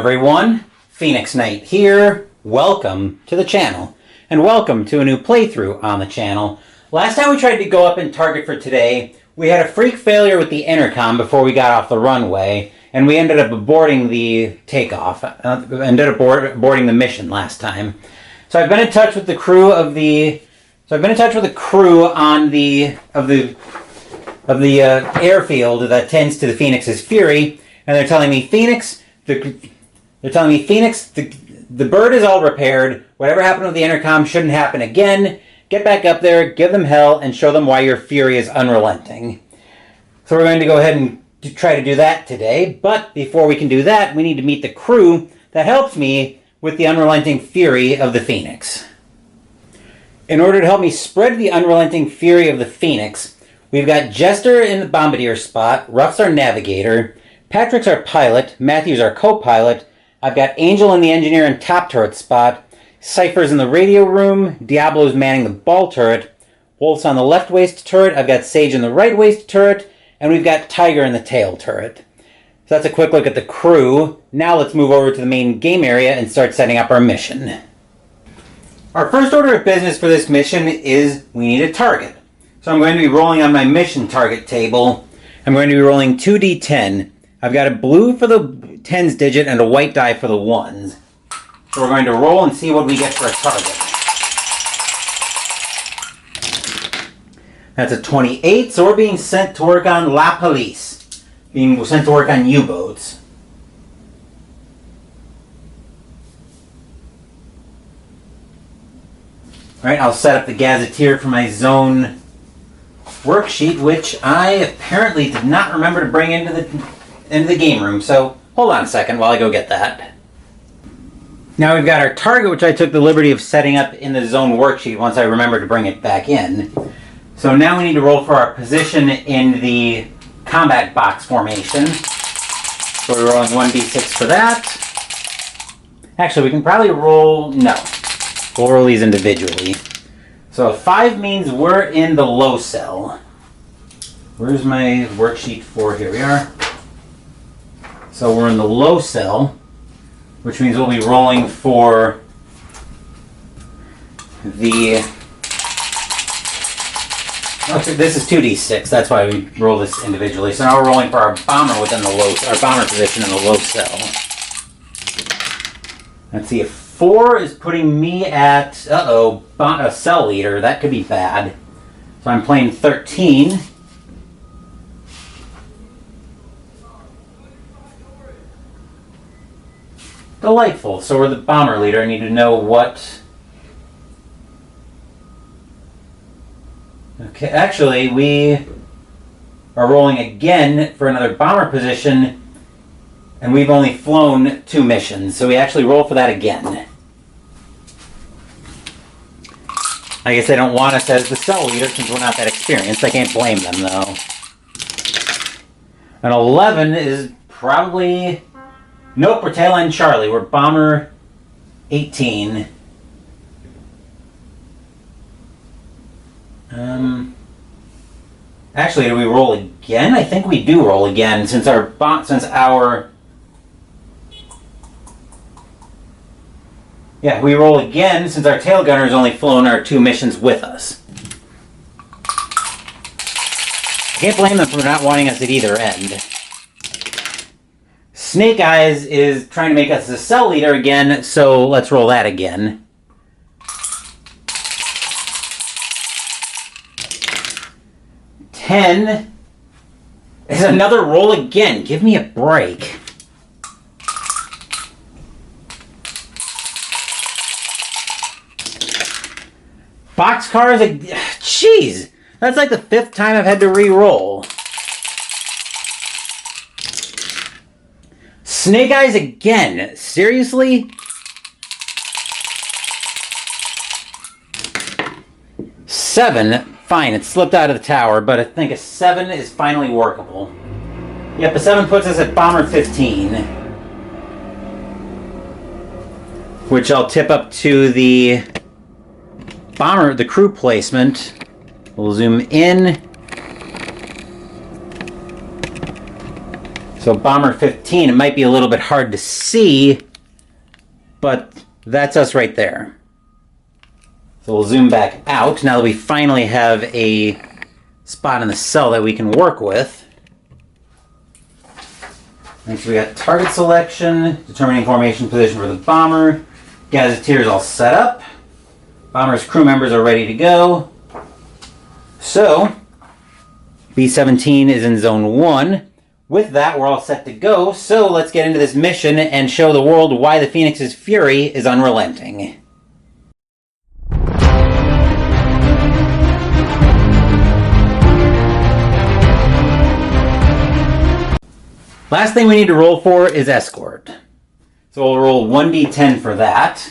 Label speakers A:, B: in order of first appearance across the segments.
A: everyone, Phoenix Knight here. Welcome to the channel, and welcome to a new playthrough on the channel. Last time we tried to go up and target for today, we had a freak failure with the intercom before we got off the runway, and we ended up aborting the takeoff. Ended up aborting the mission last time. So I've been in touch with the crew of the. on the airfield that tends to the Phoenix's Fury, and they're telling me, Phoenix, the bird is all repaired. Whatever happened with the intercom shouldn't happen again. Get back up there, give them hell, and show them why your fury is unrelenting. So we're going to go ahead and try to do that today. But before we can do that, we need to meet the crew that helps me with the unrelenting fury of the Phoenix. In order to help me spread the unrelenting fury of the Phoenix, we've got Jester in the bombardier spot, Ruff's our navigator, Patrick's our pilot, Matthew's our co-pilot, I've got Angel in the engineer and top turret spot, Cypher's in the radio room, Diablo's manning the ball turret, Wolf's on the left waist turret, I've got Sage in the right waist turret, and we've got Tiger in the tail turret. So that's a quick look at the crew. Now let's move over to the main game area and start setting up our mission. Our first order of business for this mission is we need a target. So I'm going to be rolling on my mission target table. I'm going to be rolling 2d10. I've got a blue for the tens digit and a white die for the ones. So we're going to roll and see what we get for a target. That's a 28, so we're being sent to work on La Police. Being sent to work on U-boats. Alright, I'll set up the gazetteer for my zone worksheet, which I apparently did not remember to bring into the game room, so hold on a second while I go get that. Now we've got our target, which I took the liberty of setting up in the zone worksheet once I remembered to bring it back in. So now we need to roll for our position in the combat box formation. So we're rolling 1d6 for that. Actually, we can probably roll... no. We'll roll these individually. So a 5 means we're in the low cell. Where's my worksheet for? Here we are. So we're in the low cell, which means we'll be rolling for the... okay, this is 2d6. That's why we roll this individually. So now we're rolling for our bomber within the our bomber position in the low cell. Let's see, a 4 is putting me at, a cell leader. That could be bad. So I'm playing 13. Delightful. So we're the bomber leader. I need to know what... okay, actually, we are rolling again for another bomber position, and we've only flown 2 missions, so we actually roll for that again. I guess they don't want us as the cell leader since we're not that experienced. I can't blame them, though. An 11 is probably... nope, we're tail end Charlie. We're bomber 18. Actually, do we roll again? I think we do roll again since our yeah, we roll again since our tail gunner has only flown our 2 missions with us. I can't blame them for not wanting us at either end. Snake Eyes is trying to make us the cell leader again, so let's roll that again. 10 is another roll again. Give me a break. Boxcars, jeez, that's like the 5th time I've had to re-roll. Snake Eyes again. Seriously? 7. Fine, it slipped out of the tower, but I think a 7 is finally workable. Yep, a 7 puts us at bomber 15. Which I'll tip up to the bomber, the crew placement. We'll zoom in. So Bomber 15, it might be a little bit hard to see, but that's us right there. So we'll zoom back out now that we finally have a spot in the cell that we can work with. And so we got target selection, determining formation position for the bomber. Gazetteer is all set up. Bomber's crew members are ready to go. So, B-17 is in Zone 1. With that, we're all set to go. So let's get into this mission and show the world why the Phoenix's fury is unrelenting. Last thing we need to roll for is escort. So we'll roll 1d10 for that.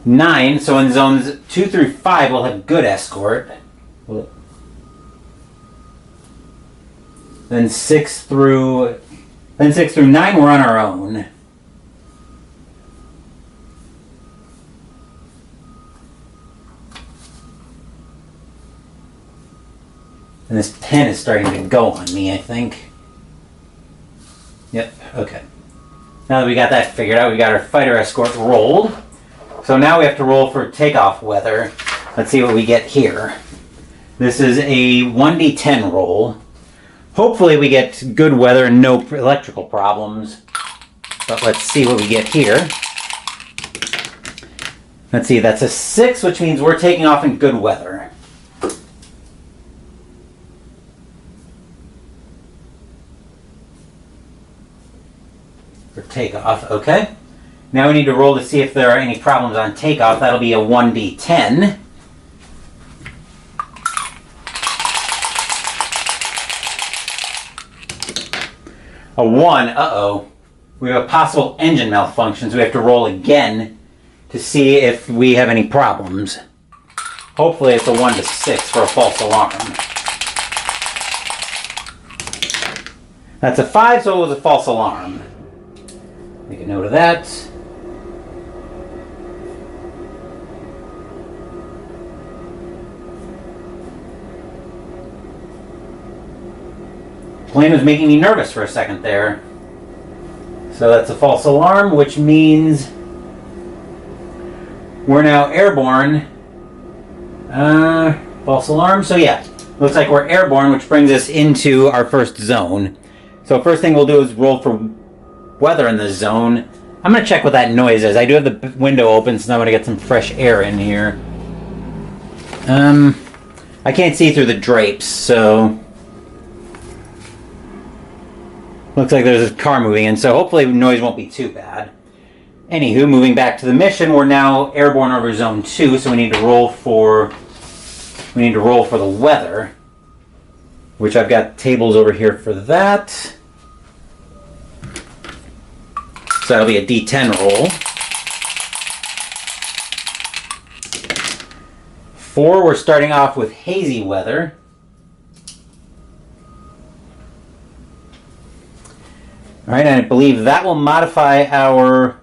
A: Nine, so in zones 2 through 5 we'll have good escort. Then 6 through 9 we're on our own. And this pen is starting to go on me, I think. Yep, okay. Now that we got that figured out, we got our fighter escort rolled. So now we have to roll for takeoff weather. Let's see what we get here. This is a 1d10 roll. Hopefully we get good weather and no electrical problems. But let's see what we get here. Let's see, that's a 6, which means we're taking off in good weather. For takeoff, okay. Now we need to roll to see if there are any problems on takeoff. That'll be a 1d10. A 1, uh-oh. We have a possible engine malfunction, so we have to roll again to see if we have any problems. Hopefully it's a 1 to 6 for a false alarm. That's a 5, so it was a false alarm. Make a note of that. Plane was making me nervous for a second there. So that's a false alarm, which means we're now airborne. False alarm. So yeah, looks like we're airborne, which brings us into our first zone. So first thing we'll do is roll for weather in the zone. I'm going to check what that noise is. I do have the window open, so I'm going to get some fresh air in here. I can't see through the drapes, so looks like there's a car moving in, so hopefully the noise won't be too bad. Anywho, moving back to the mission, we're now airborne over zone 2, so we need to roll for the weather, which I've got tables over here for that. So that'll be a D10 roll. 4, we're starting off with hazy weather. All right, and I believe that will modify our...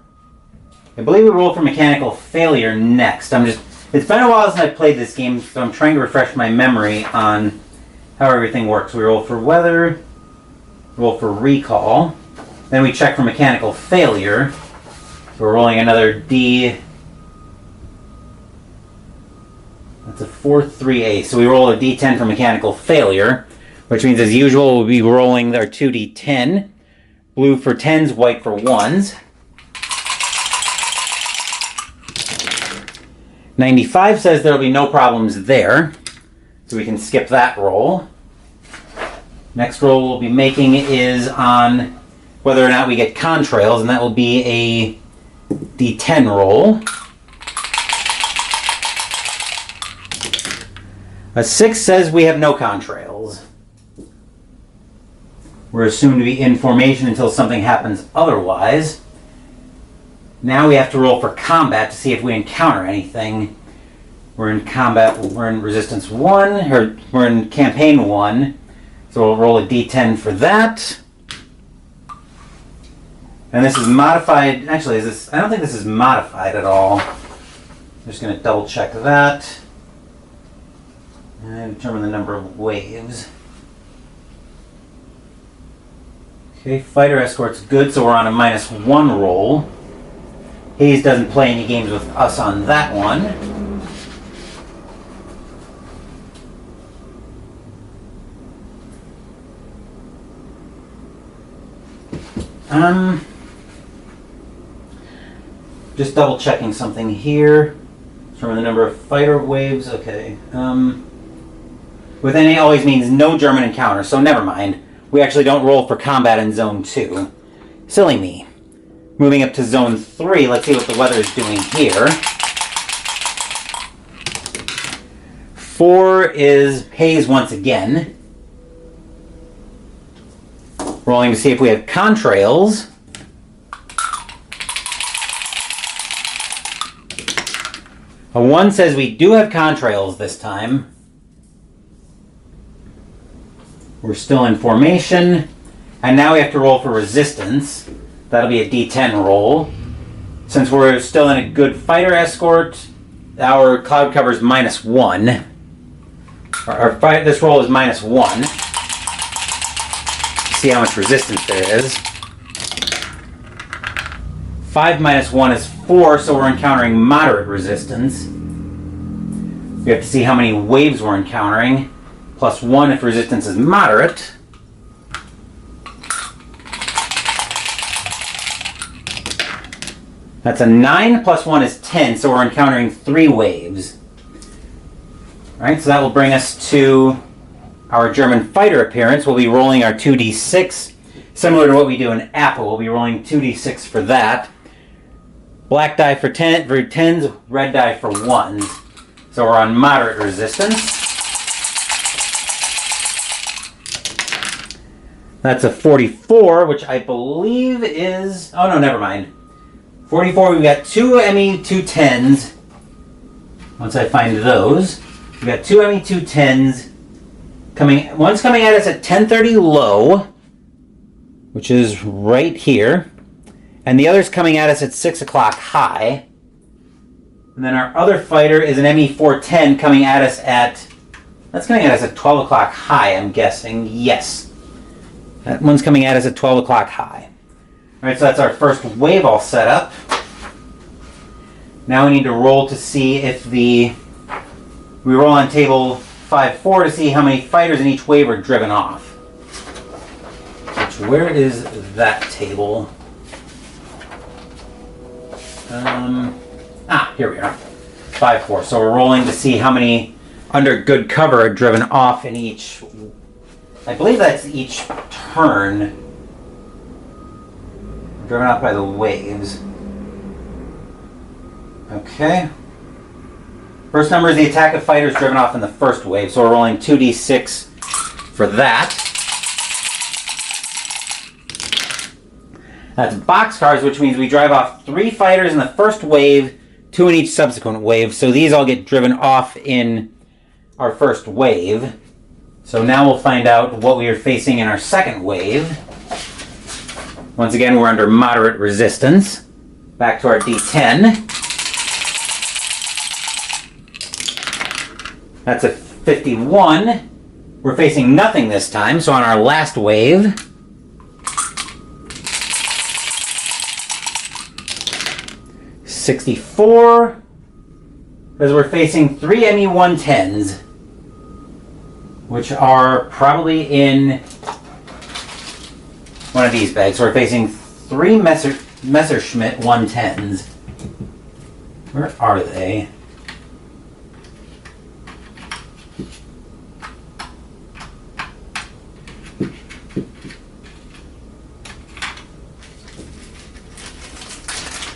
A: I believe we roll for mechanical failure next. It's been a while since I played this game, so I'm trying to refresh my memory on how everything works. We roll for weather, roll for recall, then we check for mechanical failure. So we're rolling another D. That's a 4-3-8. So we roll a D10 for mechanical failure, which means as usual we'll be rolling our 2D10. Blue for 10s, white for 1s. 95 says there'll be no problems there, so we can skip that roll. Next roll we'll be making is on whether or not we get contrails, and that will be a D10 roll. A 6 says we have no contrails. We're assumed to be in formation until something happens otherwise. Now we have to roll for combat to see if we encounter anything. We're in combat, we're in resistance 1, or we're in campaign 1. So we'll roll a D10 for that. And this is modified, actually, I don't think this is modified at all. I'm just going to double check that. And determine the number of waves. Okay, fighter escort's good, so we're on a -1 roll. Hayes doesn't play any games with us on that one. Just double checking something here. Determine the number of fighter waves. Okay. With NA always means no German encounter, so never mind. We actually don't roll for combat in Zone 2. Silly me. Moving up to Zone 3, let's see what the weather is doing here. 4 is Hayes once again. Rolling to see if we have contrails. A 1 says we do have contrails this time. We're still in formation. And now we have to roll for resistance. That'll be a D10 roll. Since we're still in a good fighter escort, our cloud cover is -1. This roll is -1. See how much resistance there is. 5 minus 1 is 4, so we're encountering moderate resistance. We have to see how many waves we're encountering. Plus 1 if resistance is moderate. That's a 9 plus 1 is 10, so we're encountering 3 waves. Alright, so that will bring us to our German fighter appearance. We'll be rolling our 2d6. Similar to what we do in Apple, we'll be rolling 2d6 for that. Black die for 10s, red die for 1s. So we're on moderate resistance. That's a 44, which I believe is... Oh no, never mind. 44, we've got 2 ME, 2 10s. Once I find those. We've got 2 ME, 2 10s. One's coming at us at 10:30 low, which is right here. And the other's coming at us at 6 o'clock high. And then our other fighter is an ME410 coming at us at... That's coming at us at 12 o'clock high, I'm guessing. Yes. That one's coming at us at 12 o'clock high. Alright, so that's our first wave all set up. Now we need to roll to see if we roll on table 5-4 to see how many fighters in each wave are driven off. Where is that table? Here we are. 5-4. So we're rolling to see how many under good cover are driven off in each... I believe that's each turn. Driven off by the waves. Okay. First number is the attack of fighters driven off in the first wave. So we're rolling 2d6 for that. That's boxcars, which means we drive off 3 fighters in the first wave, 2 in each subsequent wave. So these all get driven off in our first wave. So now we'll find out what we are facing in our second wave. Once again, we're under moderate resistance. Back to our D10. That's a 51. We're facing nothing this time, so on our last wave... $64, because we're facing 3 ME110s, which are probably in one of these bags. So we're facing 3 Messerschmitt 110s. Where are they?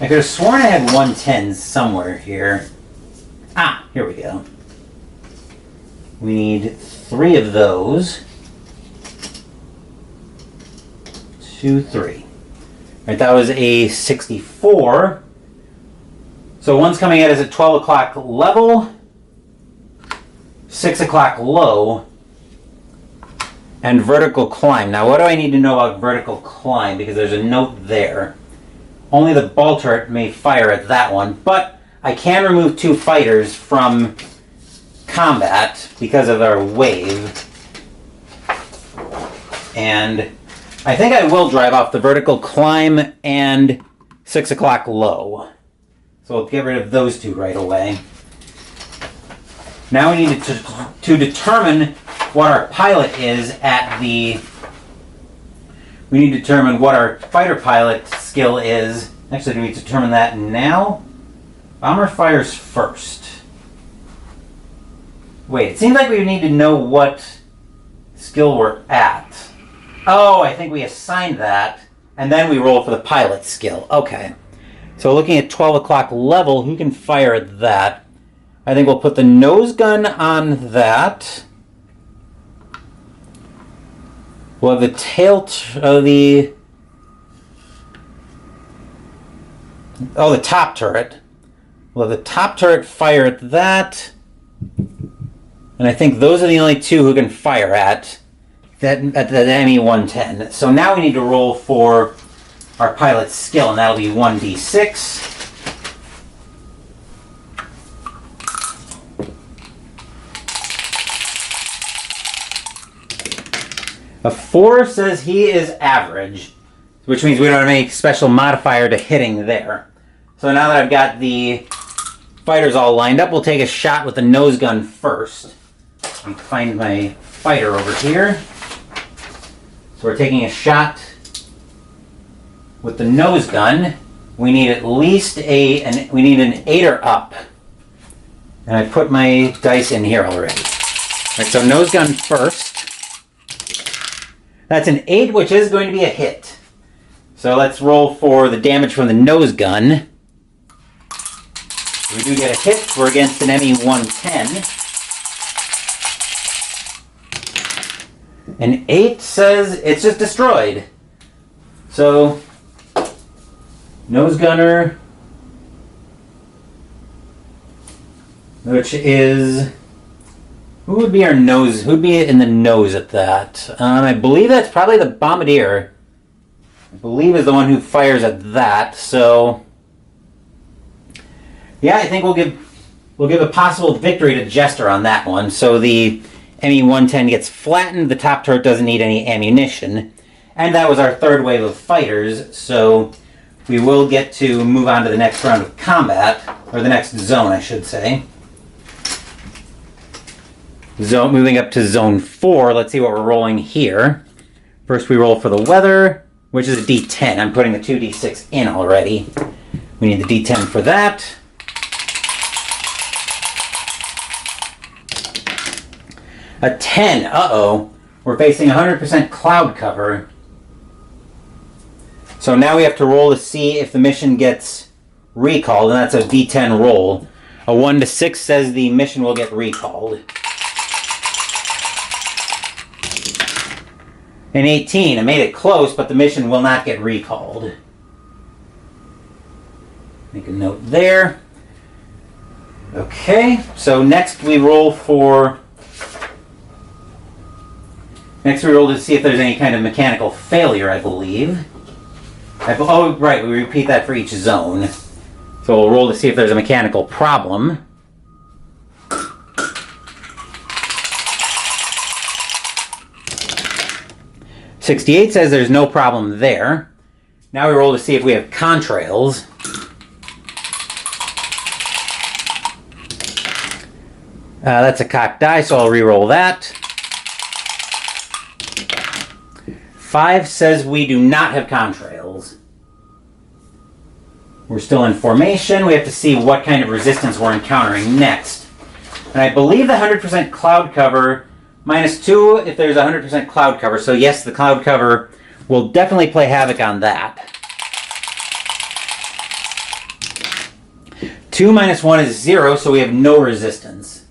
A: I could have sworn I had 110s somewhere here. Here we go. We need 3 of those. 2, 3. Right, that was a 64. So one's coming at us at 12 o'clock level, 6 o'clock low, and vertical climb. Now what do I need to know about vertical climb? Because there's a note there. Only the ball turret may fire at that one, but I can remove 2 fighters from combat because of our wave. And I think I will drive off the vertical climb and 6 o'clock low. So we'll get rid of those two right away. Now we need to determine what our pilot is at the... We need to determine what our fighter pilot skill is. Actually, do we determine that now? Bomber fires first. Wait, it seems like we need to know what skill we're at. Oh, I think we assigned that, and then we roll for the pilot skill. Okay. So looking at 12 o'clock level, who can fire at that? I think we'll put the nose gun on that. We'll have the the top turret. We'll have the top turret fire at that. And I think those are the only two who can fire at the ME-110. So now we need to roll for our pilot's skill, and that'll be 1d6. A 4 says he is average, which means we don't have any special modifier to hitting there. So now that I've got the fighters all lined up, we'll take a shot with the nose gun first. Let me find my fighter over here. So we're taking a shot with the nose gun. We need at least we need an 8 or up. And I put my dice in here already. All right, so nose gun first. That's an 8, which is going to be a hit. So let's roll for the damage from the nose gun. We do get a hit. We're against an ME-110. An 8 says it's just destroyed. So, nose gunner, which is... Who would be our nose? Who would be in the nose at that? I believe that's probably the bombardier. I believe is the one who fires at that. So, yeah, I think we'll give a possible victory to Jester on that one. So the ME-110 gets flattened. The top turret doesn't need any ammunition, and that was our third wave of fighters. So we will get to move on to the next round of combat, or the next zone, I should say. Moving up to Zone 4, let's see what we're rolling here. First we roll for the weather, which is a D10. I'm putting the 2d6 in already. We need the D10 for that. A 10, uh-oh. We're facing 100% cloud cover. So now we have to roll to see if the mission gets recalled, and that's a D10 roll. A 1 to 6 says the mission will get recalled. An 18, I made it close, but the mission will not get recalled. Make a note there. Okay, so next we roll to see if there's any kind of mechanical failure, I believe. Oh, right, we repeat that for each zone. So we'll roll to see if there's a mechanical problem. .68 says there's no problem there. Now we roll to see if we have contrails. That's a cocked die, so I'll re-roll that. 5 says we do not have contrails. We're still in formation. We have to see what kind of resistance we're encountering next. And I believe the 100% cloud cover... -2 if there's 100% cloud cover. So yes, the cloud cover will definitely play havoc on that. 2 minus 1 is 0, so we have no resistance.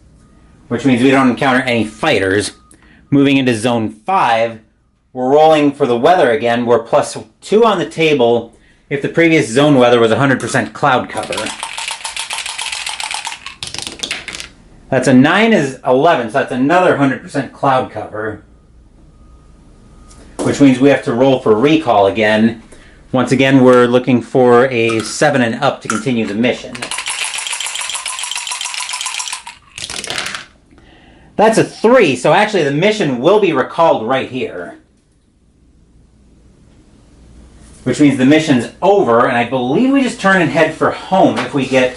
A: Which means we don't encounter any fighters. Moving into Zone 5, we're rolling for the weather again. We're +2 on the table if the previous zone weather was 100% cloud cover. That's a 9 is 11, so that's another 100% cloud cover. Which means we have to roll for recall again. Once again, we're looking for a 7 and up to continue the mission. That's a 3, so actually the mission will be recalled right here. Which means the mission's over, and I believe we just turn and head for home if we get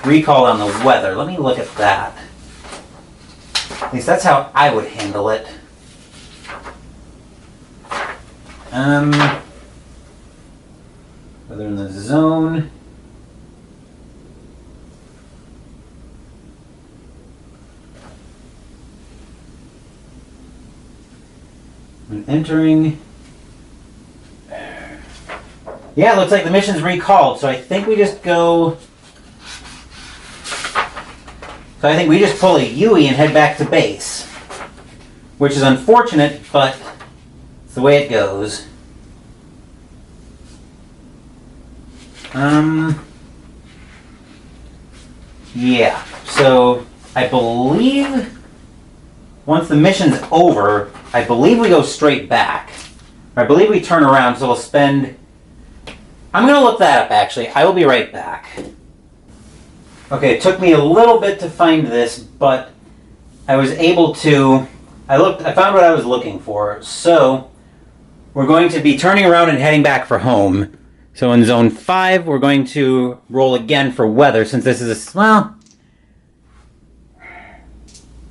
A: recalled on the weather. Let me look at that. At least that's how I would handle it. Weather in the zone. When entering. Yeah, it looks like the mission's recalled, so I think we just go... So I think we just pull a Yui and head back to base. Which is unfortunate, but it's the way it goes. Yeah, so I believe once the mission's over, I believe we go straight back. I believe we turn around, so we'll spend... I'm going to look that up, actually. I will be right back. Okay, it took me a little bit to find this, but I was able to... I found what I was looking for. So, we're going to be turning around and heading back for home. So in Zone 5, we're going to roll again for weather, since this is a... Well...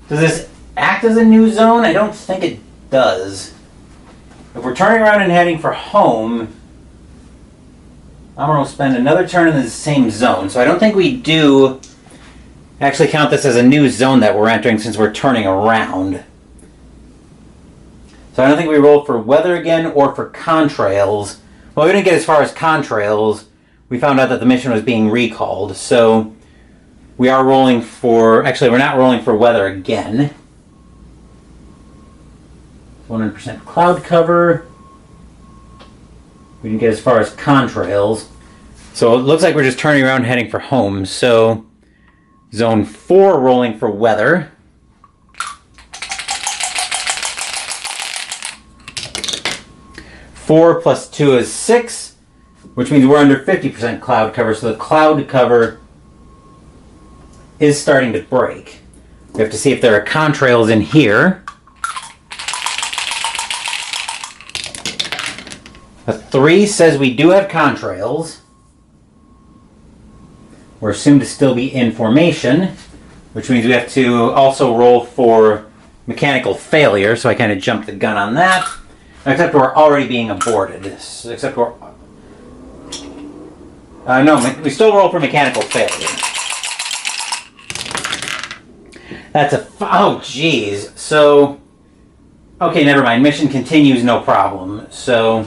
A: Does this act as a new zone? I don't think it does. If we're turning around and heading for home... I'm going to spend another turn in the same zone. So I don't think we do actually count this as a new zone that we're entering since we're turning around. So I don't think we rolled for weather again or for contrails. Well, we didn't get as far as contrails. We found out that the mission was being recalled. So we are rolling for... Actually, we're not rolling for weather again. 100% cloud cover. We didn't get as far as contrails. So it looks like we're just turning around heading for home. So Zone 4 rolling for weather. Four plus 2 is 6, which means we're under 50% cloud cover. So the cloud cover is starting to break. We have to see if there are contrails in here. A 3 says we do have contrails. We're assumed to still be in formation, which means we have to also roll for mechanical failure, so I kind of jumped the gun on that. Except we're already being aborted. Except we're... no, we still roll for mechanical failure. That's a... Oh, jeez. So... Okay, never mind. Mission continues, no problem. So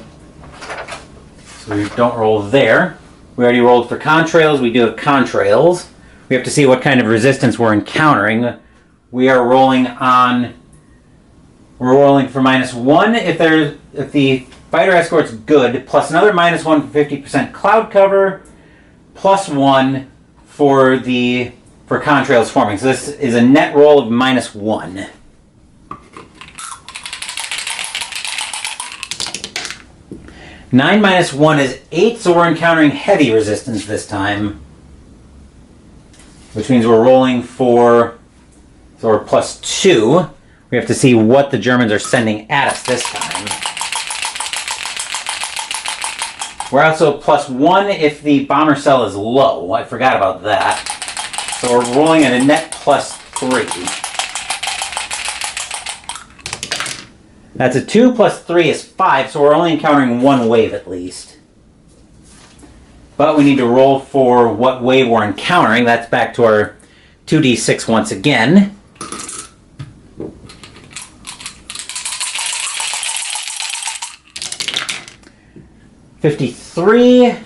A: we don't roll there. We already rolled for contrails. We do have contrails. We have to see what kind of resistance we're encountering. We are rolling on... We're rolling for -1 if the fighter escort's good, plus another -1 for 50% cloud cover, +1 for contrails forming. So this is a net roll of -1. Nine minus 1 is 8, so we're encountering heavy resistance this time. Which means we're rolling for... So we're +2. We have to see what the Germans are sending at us this time. We're also +1 if the bomber cell is low. I forgot about that. So we're rolling at a net +3. That's a 2 plus 3 is 5, so we're only encountering one wave at least. But we need to roll for what wave we're encountering. That's back to our 2d6 once again. $53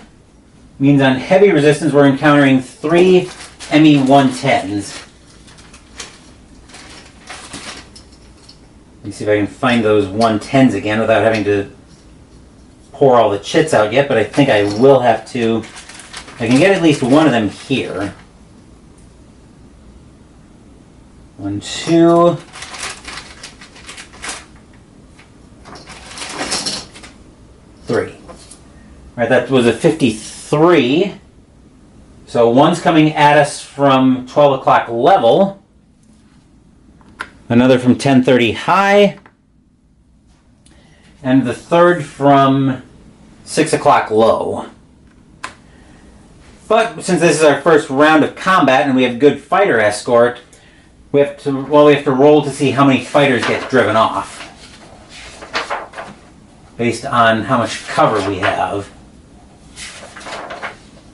A: means on heavy resistance we're encountering 3 ME-110s. Let me see if I can find those 110s again without having to pour all the chits out yet, but I think I will have to. I can get at least one of them here. 1, 2. 3. Alright, that was a 53. So one's coming at us from 12 o'clock level. Another from 1030 high. And the third from 6 o'clock low. But since this is our first round of combat and we have good fighter escort, we have to roll to see how many fighters get driven off. Based on how much cover we have.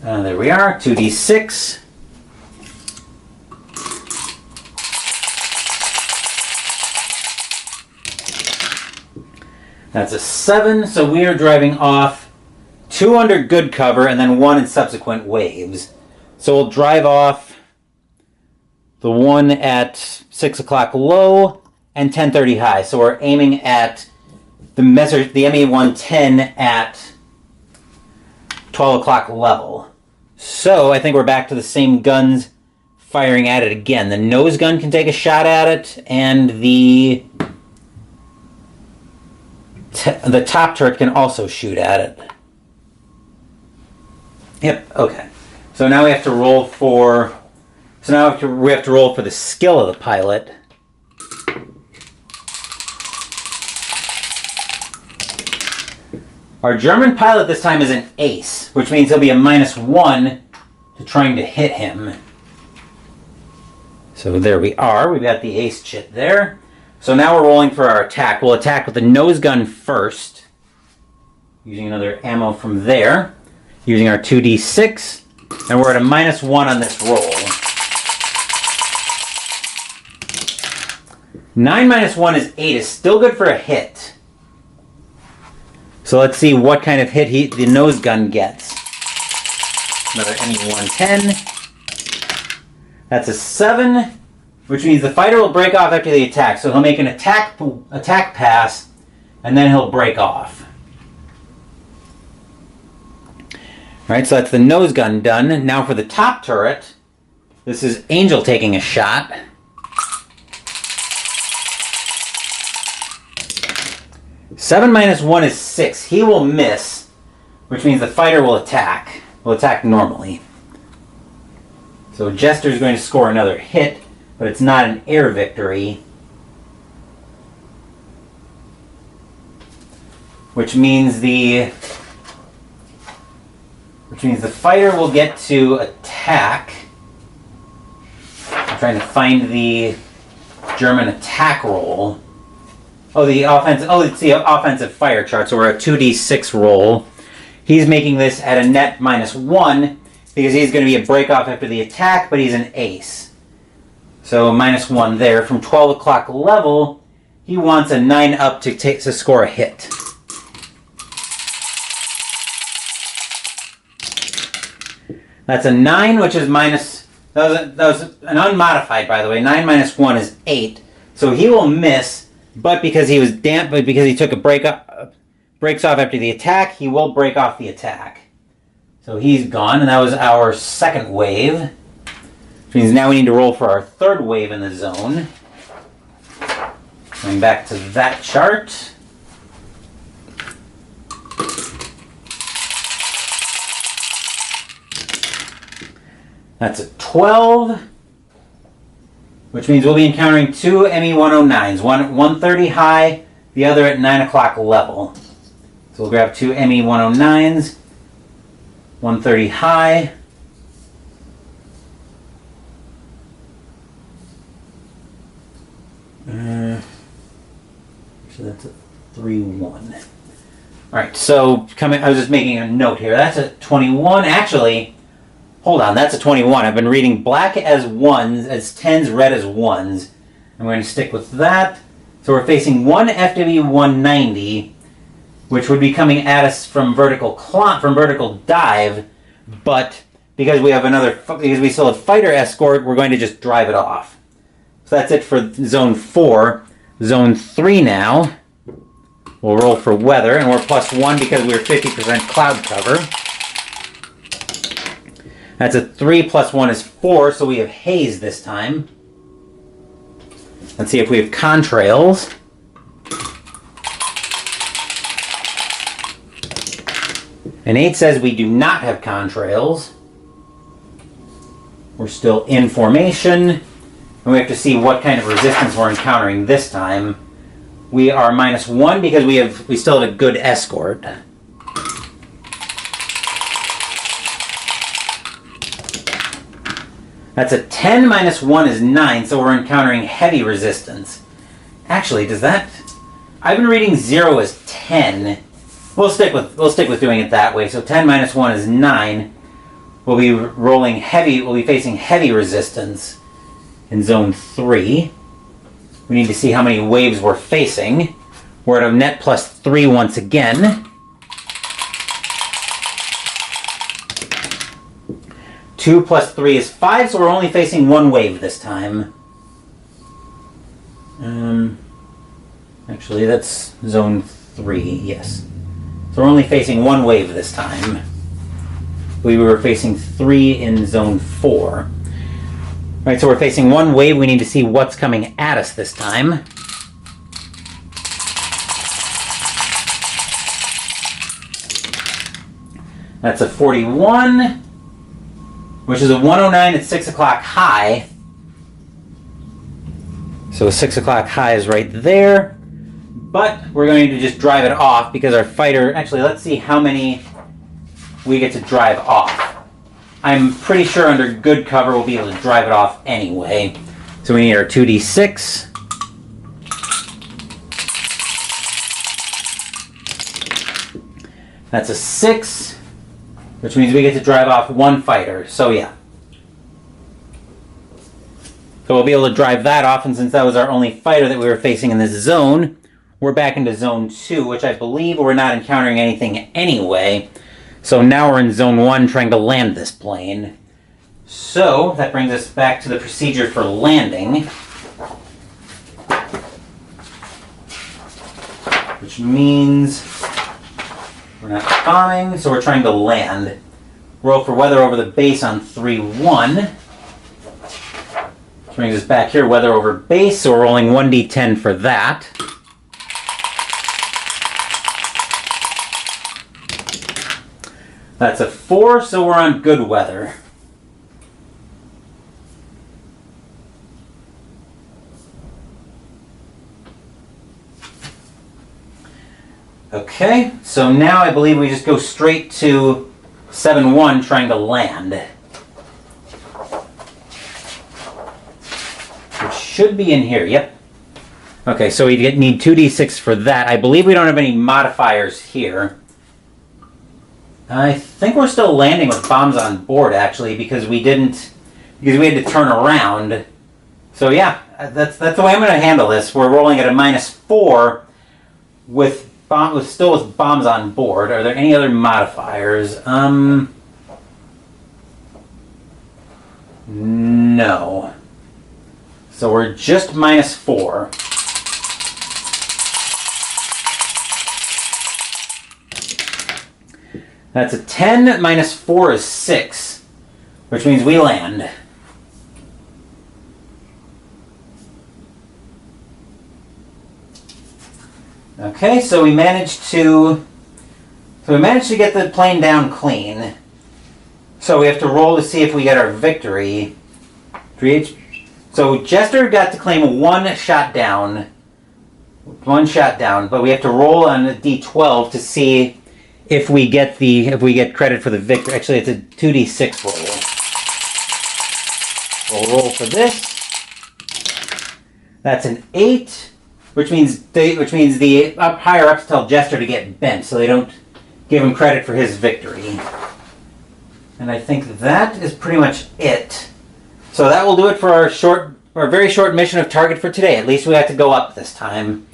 A: There we are, 2d6. That's a 7, so we are driving off 2 under good cover and then 1 in subsequent waves. So we'll drive off the one at 6 o'clock low and 1030 high. So we're aiming at the ME-110 at 12 o'clock level. So I think we're back to the same guns firing at it again. The nose gun can take a shot at it, and the top turret can also shoot at it. Yep, okay. So now we have to roll for... So now we have to roll for the skill of the pilot. Our German pilot this time is an ace, which means he'll be a -1 to trying to hit him. So there we are. We've got the ace chit there. So now we're rolling for our attack. We'll attack with the nose gun first, using another ammo from there, using our 2d6, and we're at a -1 on this roll. 9 minus 1 is 8. Is still good for a hit. So let's see what kind of hit the nose gun gets. Another ME-110. That's a 7, which means the fighter will break off after the attack. So he'll make an attack pass, and then he'll break off. Alright, so that's the nose gun done. Now for the top turret. This is Angel taking a shot. 7 minus 1 is 6. He will miss, which means the fighter will attack. Will attack normally. So Jester is going to score another hit, but it's not an air victory. Which means the fighter will get to attack. I'm trying to find the German attack roll. Oh, it's the offensive fire chart, so we're at 2d6 roll. He's making this at a net -1 because he's going to be a break-off after the attack, but he's an ace. So -1 there. From 12 o'clock level, he wants a 9 up to score a hit. That's a 9, which is that was an unmodified, by the way. 9 minus 1 is 8. So he will miss, but because he took a breaks off after the attack, he will break off the attack. So he's gone, and that was our second wave. Which means now we need to roll for our third wave in the zone. Going back to that chart. That's a 12, which means we'll be encountering 2 ME-109s, one at 130 high, the other at 9 o'clock level. So we'll grab 2 ME-109s, 130 high. So that's a 3-1. Alright, so I was just making a note here. That's a 21. Actually, hold on, that's a 21. I've been reading black as 1s, as 10s, red as 1s. I'm going to stick with that. So we're facing 1 FW-190, which would be coming at us from vertical dive, but because we still have fighter escort, we're going to just drive it off. So that's it for Zone 4. Zone 3 now. We'll roll for weather, and we're +1 because we're 50% cloud cover. That's a 3 + 1 is 4, so we have haze this time. Let's see if we have contrails. An 8 says we do not have contrails. We're still in formation. And we have to see what kind of resistance we're encountering this time. We are -1 because we still have a good escort. That's a 10 -1 is 9, so we're encountering heavy resistance. Actually, does that... I've been reading 0 as 10. We'll stick with doing it that way. So 10 -1 is 9. We'll be rolling heavy, we'll be facing heavy resistance in zone 3. We need to see how many waves we're facing. We're at a net +3 once again. 2 + 3 is 5, so we're only facing 1 wave this time. Actually, that's zone 3, yes. So we're only facing 1 wave this time. We were facing 3 in zone 4. Alright, so we're facing 1 wave. We need to see what's coming at us this time. That's a 41, which is a 109 at 6 o'clock high. So 6 o'clock high is right there. But we're going to just drive it off because our fighter... Actually, let's see how many we get to drive off. I'm pretty sure under good cover we'll be able to drive it off anyway. So we need our 2d6. That's a 6, which means we get to drive off 1 fighter. So yeah. So we'll be able to drive that off, and since that was our only fighter that we were facing in this zone, we're back into zone 2, which I believe we're not encountering anything anyway. So now we're in zone 1 trying to land this plane. So that brings us back to the procedure for landing. Which means we're not bombing, so we're trying to land. Roll for weather over the base on 3-1. Which brings us back here, weather over base, so we're rolling 1d10 for that. That's a 4, so we're on good weather. Okay, so now I believe we just go straight to 7-1 trying to land. Which should be in here, yep. Okay, so we need 2d6 for that. I believe we don't have any modifiers here. I think we're still landing with bombs on board, actually, because we had to turn around. So yeah, that's the way I'm going to handle this. We're rolling at a -4 still with bombs on board. Are there any other modifiers? No. So we're just -4. That's a 10 -4 is 6, which means we land. Okay, so we managed to get the plane down clean. So we have to roll to see if we get our victory. So Jester got to claim 1 shot down. 1 shot down, but we have to roll on a d12 to see if we get credit for the victory. Actually, it's a 2d6 roll. We'll roll for this. That's an 8, which means the higher ups tell Jester to get bent, so they don't give him credit for his victory. And I think that is pretty much it. So that will do it for our very short mission of target for today. At least we have to go up this time.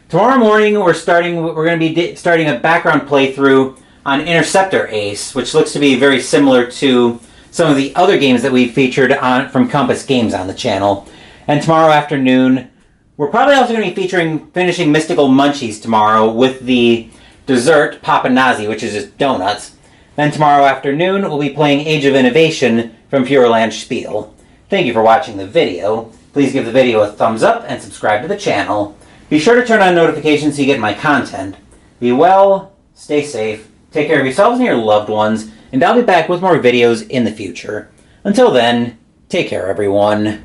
A: Tomorrow morning, we're going to be starting a background playthrough on Interceptor Ace, which looks to be very similar to some of the other games that we've featured from Compass Games on the channel. And tomorrow afternoon, we're probably also going to be finishing Mystical Munchies tomorrow with the dessert Papanazi, which is just donuts. Then tomorrow afternoon, we'll be playing Age of Innovation from Fureland Spiel. Thank you for watching the video. Please give the video a thumbs up and subscribe to the channel. Be sure to turn on notifications so you get my content. Be well, stay safe, take care of yourselves and your loved ones, and I'll be back with more videos in the future. Until then, take care everyone.